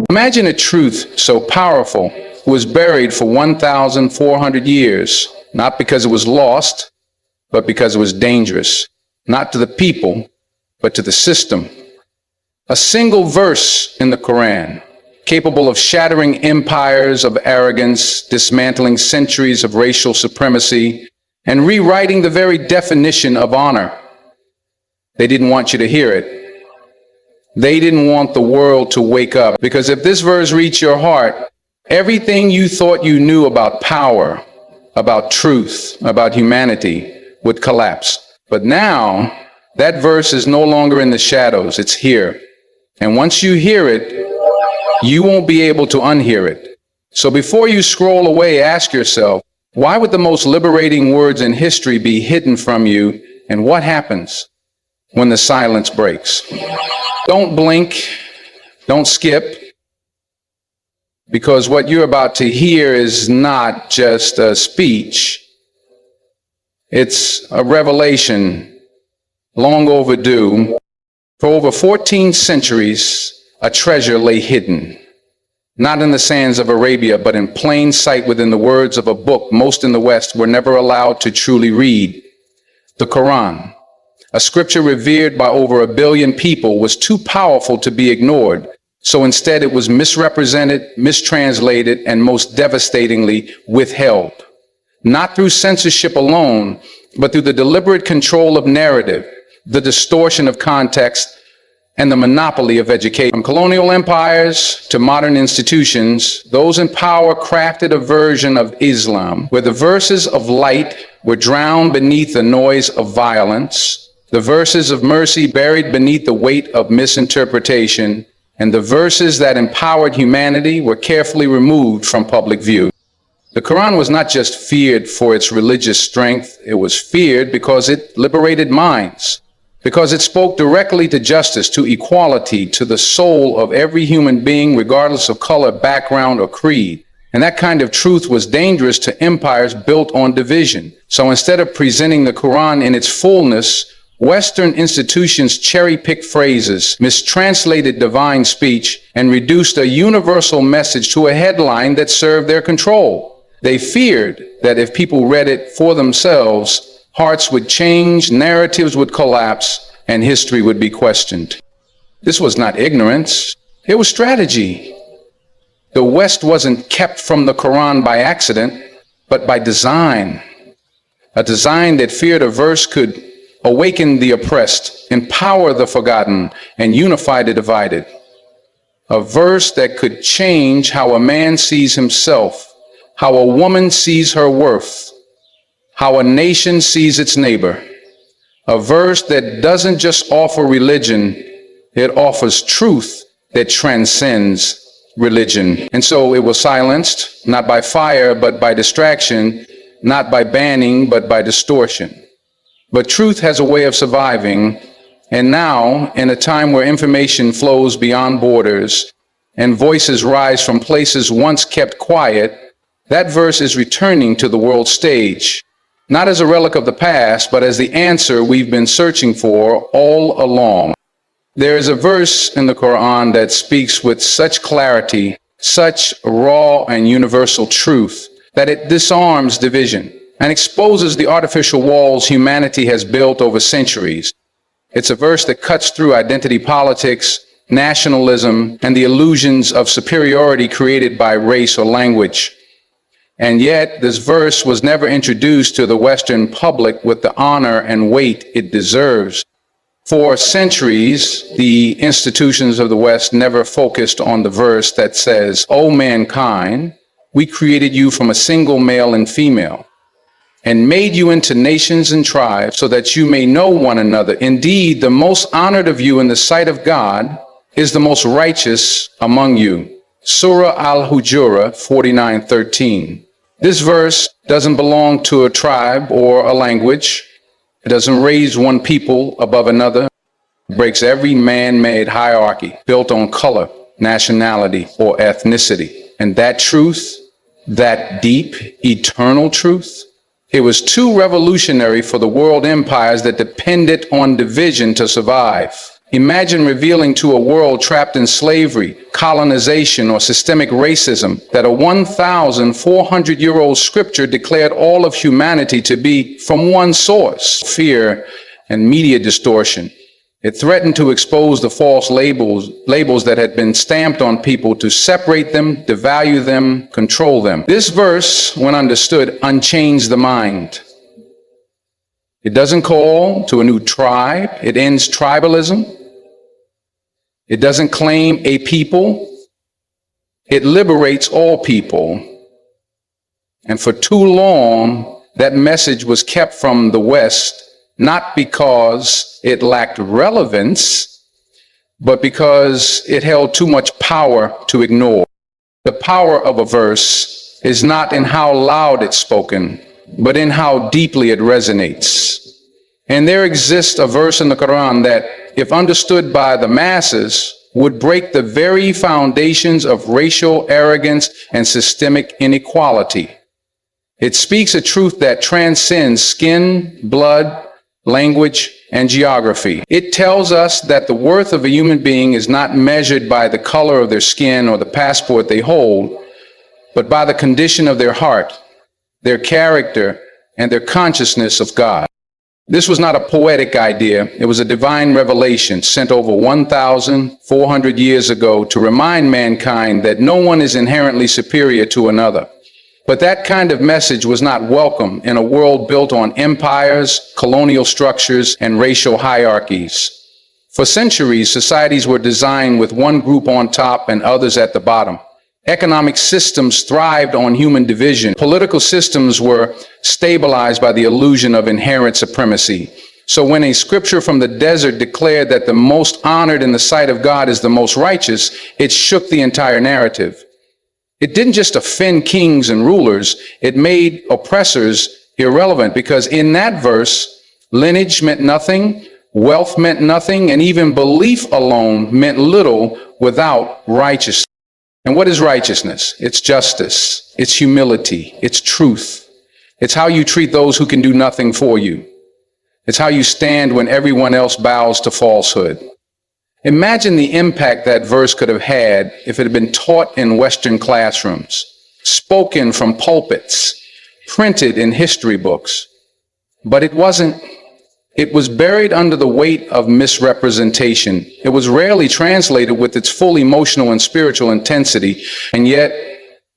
Imagine a truth so powerful was buried for 1,400 years, not because it was lost, but because it was dangerous, not to the people, but to the system. A single verse in the Quran, capable of shattering empires of arrogance, dismantling centuries of racial supremacy, and rewriting the very definition of honor. They didn't want you to hear it. They didn't want the world to wake up, because if this verse reached your heart, everything you thought you knew about power, about truth, about humanity would collapse. But now, that verse is no longer in the shadows, it's here. And once you hear it, you won't be able to unhear it. So before you scroll away, ask yourself, why would the most liberating words in history be hidden from you, and what happens when the silence breaks? Don't blink, don't skip, because what you're about to hear is not just a speech. It's a revelation long overdue. For over 14 centuries, a treasure lay hidden, not in the sands of Arabia, but in plain sight within the words of a book most in the West were never allowed to truly read, the Quran. A scripture revered by over 1 billion people was too powerful to be ignored. So instead it was misrepresented, mistranslated, and most devastatingly withheld. Not through censorship alone, but through the deliberate control of narrative, the distortion of context, and the monopoly of education. From colonial empires to modern institutions, those in power crafted a version of Islam where the verses of light were drowned beneath the noise of violence, the verses of mercy buried beneath the weight of misinterpretation, and the verses that empowered humanity were carefully removed from public view. The Quran was not just feared for its religious strength, it was feared because it liberated minds, because it spoke directly to justice, to equality, to the soul of every human being, regardless of color, background, or creed. And that kind of truth was dangerous to empires built on division. So instead of presenting the Quran in its fullness, Western institutions cherry-picked phrases, mistranslated divine speech, and reduced a universal message to a headline that served their control. They feared that if people read it for themselves, hearts would change, narratives would collapse, and history would be questioned. This was not ignorance, it was strategy. The West wasn't kept from the Quran by accident, but by design. A design that feared a verse could awaken the oppressed, empower the forgotten, and unify the divided. A verse that could change how a man sees himself, how a woman sees her worth, how a nation sees its neighbor. A verse that doesn't just offer religion, it offers truth that transcends religion. And so it was silenced, not by fire, but by distraction, not by banning, but by distortion. But truth has a way of surviving, and now, in a time where information flows beyond borders and voices rise from places once kept quiet, that verse is returning to the world stage, not as a relic of the past, but as the answer we've been searching for all along. There is a verse in the Quran that speaks with such clarity, such raw and universal truth, that it disarms division and exposes the artificial walls humanity has built over centuries. It's a verse that cuts through identity politics, nationalism, and the illusions of superiority created by race or language. And yet, this verse was never introduced to the Western public with the honor and weight it deserves. For centuries, the institutions of the West never focused on the verse that says, "O mankind, we created you from a single male and female, and made you into nations and tribes so that you may know one another. Indeed, the most honored of you in the sight of God is the most righteous among you." Surah Al-Hujurat 49:13. This verse doesn't belong to a tribe or a language. It doesn't raise one people above another. It breaks every man-made hierarchy built on color, nationality, or ethnicity. And that truth, that deep, eternal truth, It was too revolutionary for the world empires that depended on division to survive. Imagine revealing to a world trapped in slavery, colonization, or systemic racism that a 1,400-year-old scripture declared all of humanity to be from one source: fear and media distortion. It threatened to expose the false labels that had been stamped on people to separate them, devalue them, control them. This verse, when understood, unchains the mind. It doesn't call to a new tribe. It ends tribalism. It doesn't claim a people. It liberates all people. And for too long, that message was kept from the West, not because it lacked relevance, but because it held too much power to ignore. The power of a verse is not in how loud it's spoken, but in how deeply it resonates. And there exists a verse in the Quran that, if understood by the masses, would break the very foundations of racial arrogance and systemic inequality. It speaks a truth that transcends skin, blood, language, and geography. It tells us that the worth of a human being is not measured by the color of their skin or the passport they hold, but by the condition of their heart, their character, and their consciousness of God. This was not a poetic idea. It was a divine revelation sent over 1,400 years ago to remind mankind that no one is inherently superior to another. But that kind of message was not welcome in a world built on empires, colonial structures, and racial hierarchies. For centuries, societies were designed with one group on top and others at the bottom. Economic systems thrived on human division. Political systems were stabilized by the illusion of inherent supremacy. So when a scripture from the desert declared that the most honored in the sight of God is the most righteous, it shook the entire narrative. It didn't just offend kings and rulers, it made oppressors irrelevant, because in that verse, lineage meant nothing, wealth meant nothing, and even belief alone meant little without righteousness. And what is righteousness? It's justice, it's humility, it's truth. It's how you treat those who can do nothing for you. It's how you stand when everyone else bows to falsehood. Imagine the impact that verse could have had if it had been taught in Western classrooms, spoken from pulpits, printed in history books. But it wasn't. It was buried under the weight of misrepresentation. It was rarely translated with its full emotional and spiritual intensity, and yet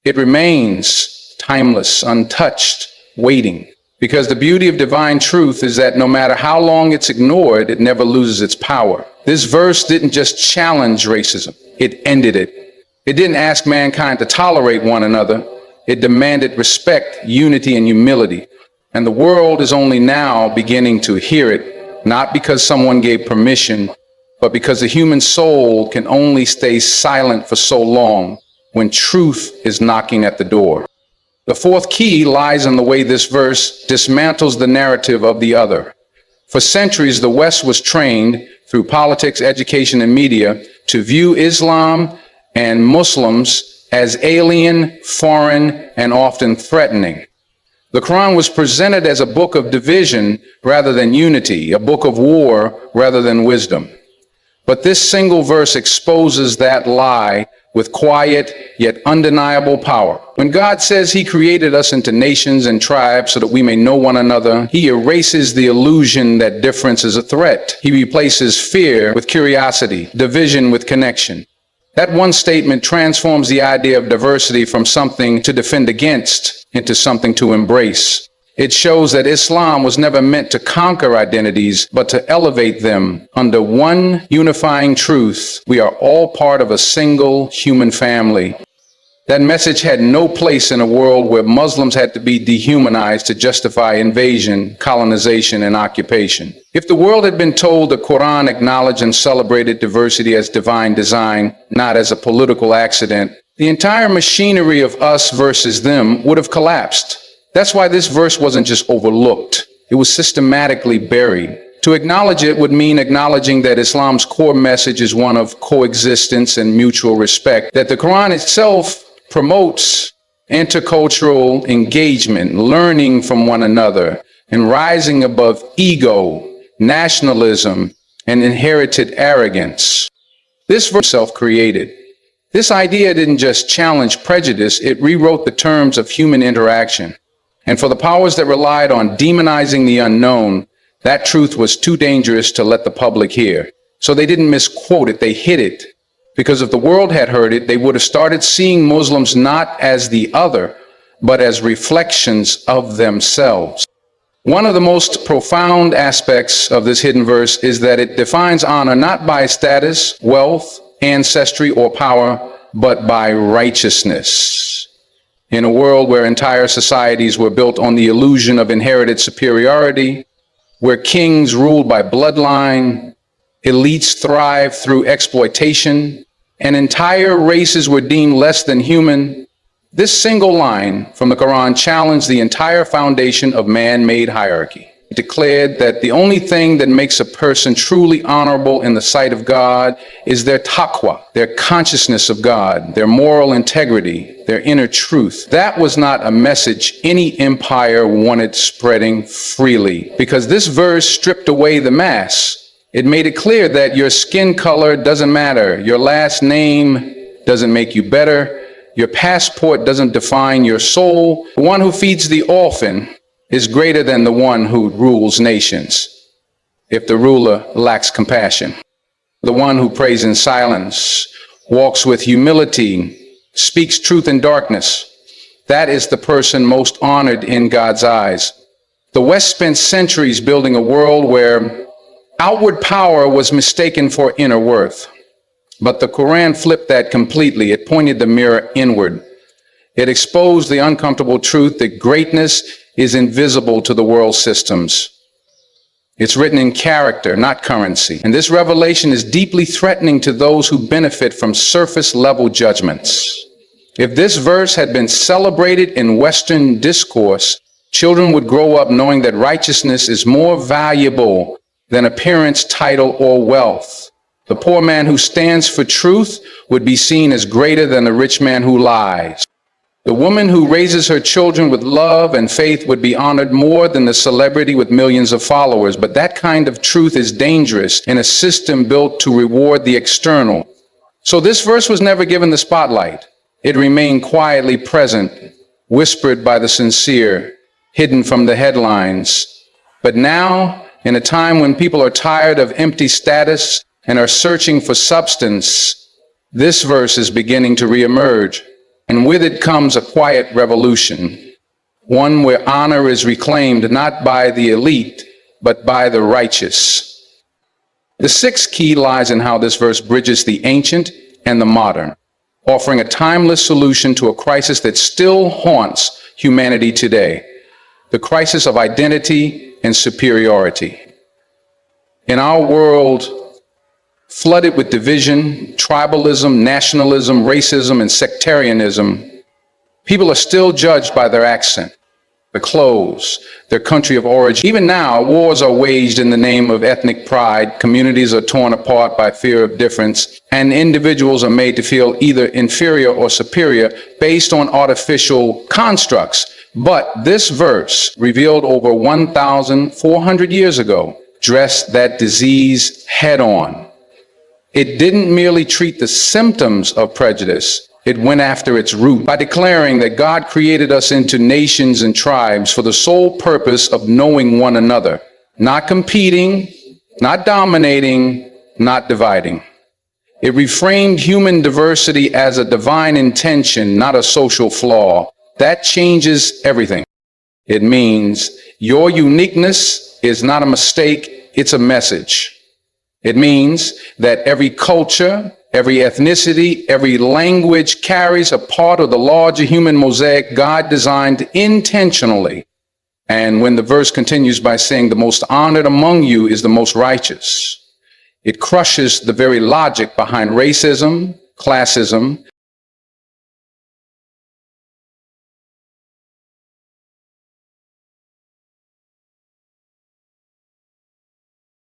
it remains timeless, untouched, waiting. Because the beauty of divine truth is that no matter how long it's ignored, it never loses its power. This verse didn't just challenge racism, it ended it. It didn't ask mankind to tolerate one another. It demanded respect, unity, and humility. And the world is only now beginning to hear it, not because someone gave permission, but because the human soul can only stay silent for so long when truth is knocking at the door. The fourth key lies in the way this verse dismantles the narrative of the other. For centuries, the West was trained through politics, education, and media to view Islam and Muslims as alien, foreign, and often threatening. The Quran was presented as a book of division rather than unity, a book of war rather than wisdom. But this single verse exposes that lie with quiet yet undeniable power. When God says he created us into nations and tribes so that we may know one another, he erases the illusion that difference is a threat. He replaces fear with curiosity, division with connection. That one statement transforms the idea of diversity from something to defend against into something to embrace. It shows that Islam was never meant to conquer identities, but to elevate them under one unifying truth. We are all part of a single human family. That message had no place in a world where Muslims had to be dehumanized to justify invasion, colonization, and occupation. If the world had been told the Quran acknowledged and celebrated diversity as divine design, not as a political accident, the entire machinery of us versus them would have collapsed. That's why this verse wasn't just overlooked. It was systematically buried. To acknowledge it would mean acknowledging that Islam's core message is one of coexistence and mutual respect, that the Quran itself promotes intercultural engagement, learning from one another, and rising above ego, nationalism, and inherited arrogance. This verse self-created. This idea didn't just challenge prejudice, it rewrote the terms of human interaction. And for the powers that relied on demonizing the unknown, that truth was too dangerous to let the public hear. So they didn't misquote it, they hid it. Because if the world had heard it, they would have started seeing Muslims not as the other, but as reflections of themselves. One of the most profound aspects of this hidden verse is that it defines honor not by status, wealth, ancestry, or power, but by righteousness. In a world where entire societies were built on the illusion of inherited superiority, where kings ruled by bloodline, elites thrived through exploitation, and entire races were deemed less than human, this single line from the Quran challenged the entire foundation of man-made hierarchy. It declared that the only thing that makes a person truly honorable in the sight of God is their taqwa, their consciousness of God, their moral integrity, their inner truth. That was not a message any empire wanted spreading freely, because this verse stripped away the mask. It made it clear that your skin color doesn't matter, your last name doesn't make you better, your passport doesn't define your soul. The one who feeds the orphan is greater than the one who rules nations, if the ruler lacks compassion. The one who prays in silence, walks with humility, speaks truth in darkness, that is the person most honored in God's eyes. The West spent centuries building a world where outward power was mistaken for inner worth. But the Quran flipped that completely. It pointed the mirror inward. It exposed the uncomfortable truth that greatness is invisible to the world systems. It's written in character, not currency. And this revelation is deeply threatening to those who benefit from surface-level judgments. If this verse had been celebrated in Western discourse, children would grow up knowing that righteousness is more valuable than appearance, title, or wealth. The poor man who stands for truth would be seen as greater than the rich man who lies. The woman who raises her children with love and faith would be honored more than the celebrity with millions of followers. But that kind of truth is dangerous in a system built to reward the external. So this verse was never given the spotlight. It remained quietly present, whispered by the sincere, hidden from the headlines. But now, in a time when people are tired of empty status and are searching for substance, this verse is beginning to reemerge. And with it comes a quiet revolution, one where honor is reclaimed not by the elite, but by the righteous. The sixth key lies in how this verse bridges the ancient and the modern, offering a timeless solution to a crisis that still haunts humanity today, the crisis of identity and superiority. In our world, flooded with division, tribalism, nationalism, racism, and sectarianism, people are still judged by their accent, their clothes, their country of origin. Even now, wars are waged in the name of ethnic pride, communities are torn apart by fear of difference, and individuals are made to feel either inferior or superior based on artificial constructs. But this verse, revealed over 1,400 years ago, addressed that disease head on. It didn't merely treat the symptoms of prejudice, it went after its root by declaring that God created us into nations and tribes for the sole purpose of knowing one another, not competing, not dominating, not dividing. It reframed human diversity as a divine intention, not a social flaw. That changes everything. It means your uniqueness is not a mistake, it's a message. It means that every culture, every ethnicity, every language carries a part of the larger human mosaic God designed intentionally. And when the verse continues by saying the most honored among you is the most righteous, it crushes the very logic behind racism, classism,